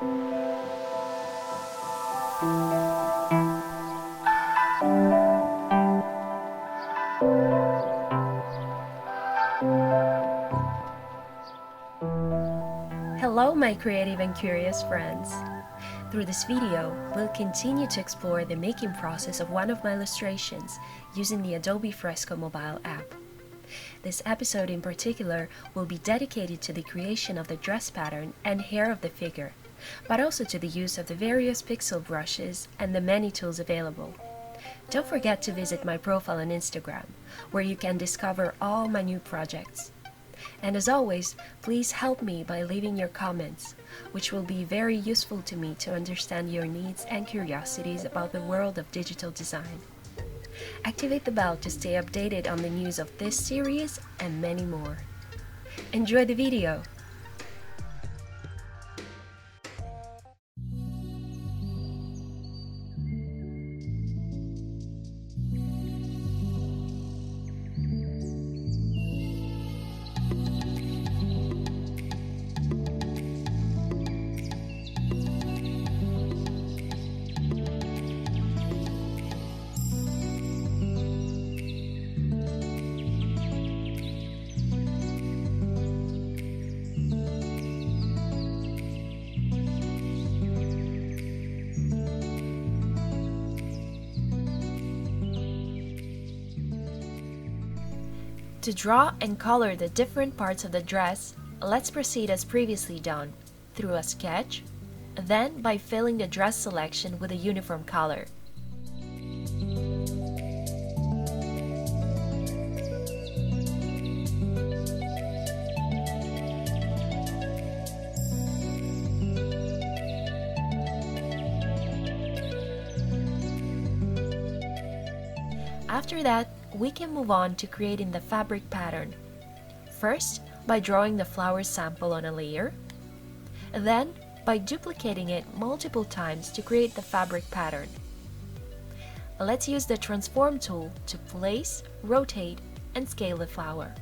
Hello, my creative and curious friends. Through this video, we'll continue to explore the making process of one of my illustrations using the Adobe Fresco mobile app. This episode in particular will be dedicated to the creation of the dress pattern and hair of the figure, but also to the use of the various pixel brushes and the many tools available. Don't forget to visit my profile on Instagram, where you can discover all my new projects. And as always, please help me by leaving your comments, which will be very useful to me to understand your needs and curiosities about the world of digital design. Activate the bell to stay updated on the news of this series and many more. Enjoy the video! To draw and color the different parts of the dress, let's proceed as previously done, through a sketch, then by filling the dress selection with a uniform color. After that, we can move on to creating the fabric pattern. First, by drawing the flower sample on a layer, then by duplicating it multiple times to create the fabric pattern. Let's use the transform tool to place, rotate, and scale the flower.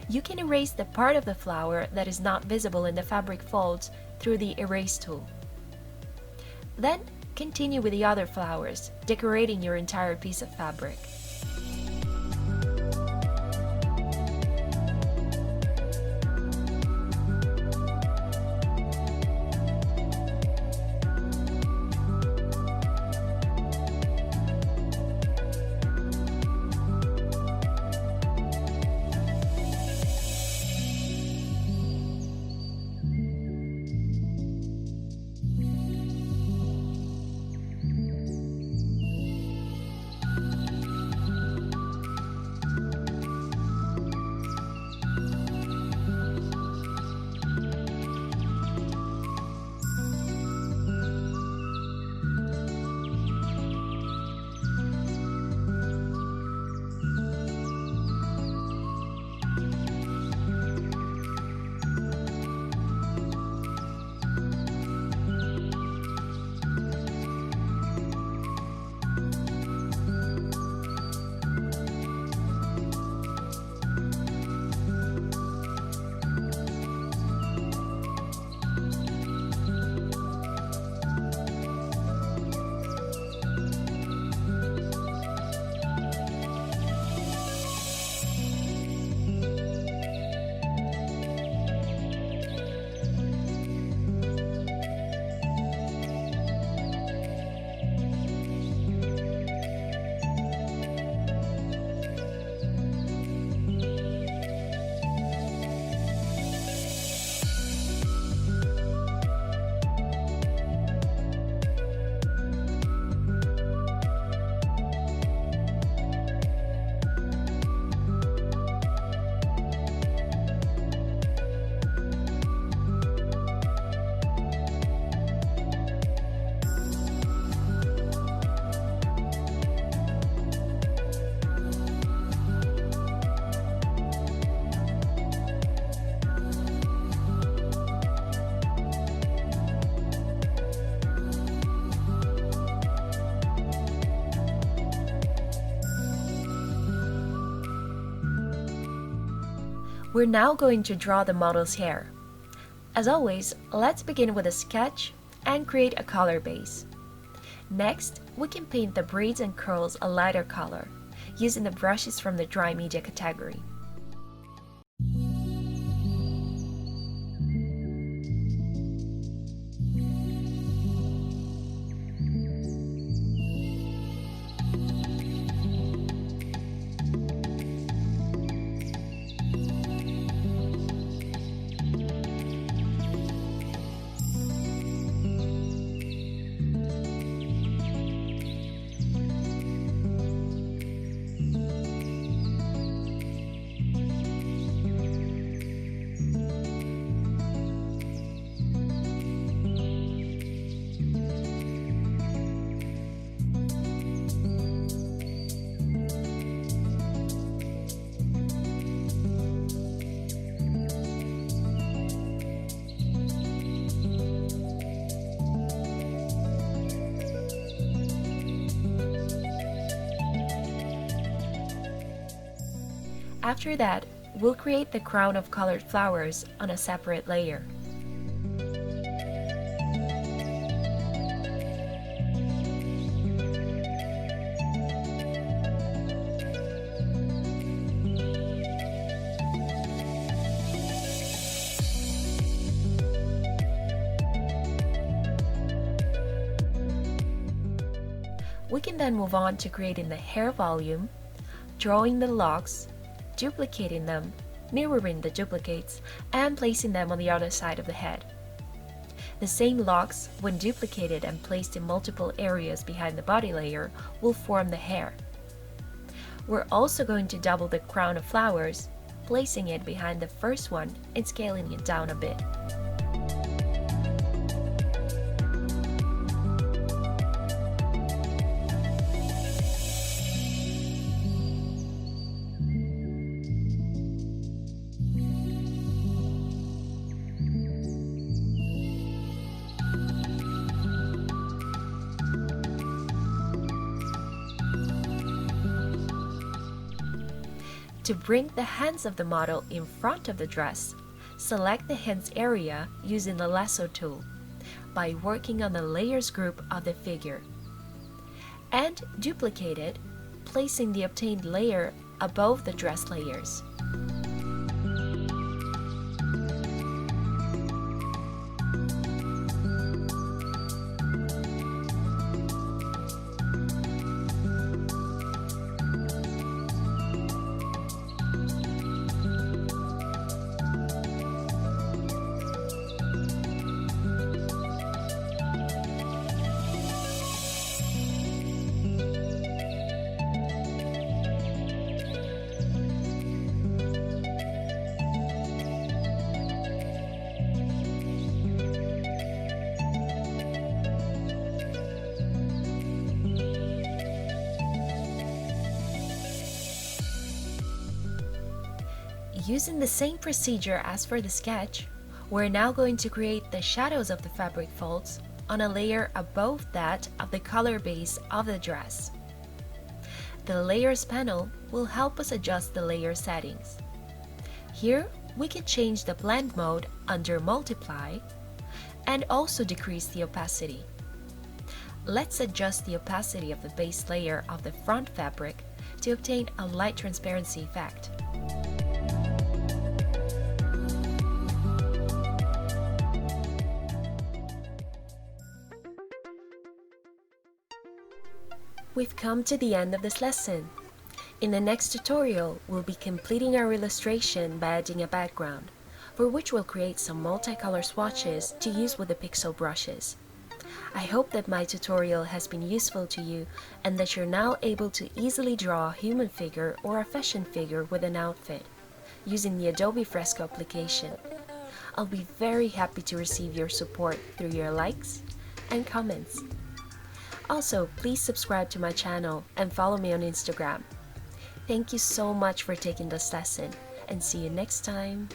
You can erase the part of the flower that is not visible in the fabric folds through the erase tool. Then, continue with the other flowers, decorating your entire piece of fabric. We're now going to draw the model's hair. As always, let's begin with a sketch and create a color base. Next, we can paint the braids and curls a lighter color, using the brushes from the dry media category. After that, we'll create the crown of colored flowers on a separate layer. We can then move on to creating the hair volume, drawing the locks, duplicating them, mirroring the duplicates, and placing them on the other side of the head. The same locks, when duplicated and placed in multiple areas behind the body layer, will form the hair. We're also going to double the crown of flowers, placing it behind the first one and scaling it down a bit. To bring the hands of the model in front of the dress, select the hands area using the lasso tool by working on the layers group of the figure. And duplicate it, placing the obtained layer above the dress layers. Using the same procedure as for the sketch, we're now going to create the shadows of the fabric folds on a layer above that of the color base of the dress. The Layers panel will help us adjust the layer settings. Here, we can change the blend mode under Multiply and also decrease the opacity. Let's adjust the opacity of the base layer of the front fabric to obtain a light transparency effect. We've come to the end of this lesson. In the next tutorial, we'll be completing our illustration by adding a background, for which we'll create some multicolor swatches to use with the pixel brushes. I hope that my tutorial has been useful to you and that you're now able to easily draw a human figure or a fashion figure with an outfit, using the Adobe Fresco application. I'll be very happy to receive your support through your likes and comments. Also, please subscribe to my channel and follow me on Instagram. Thank you so much for taking this lesson, and see you next time.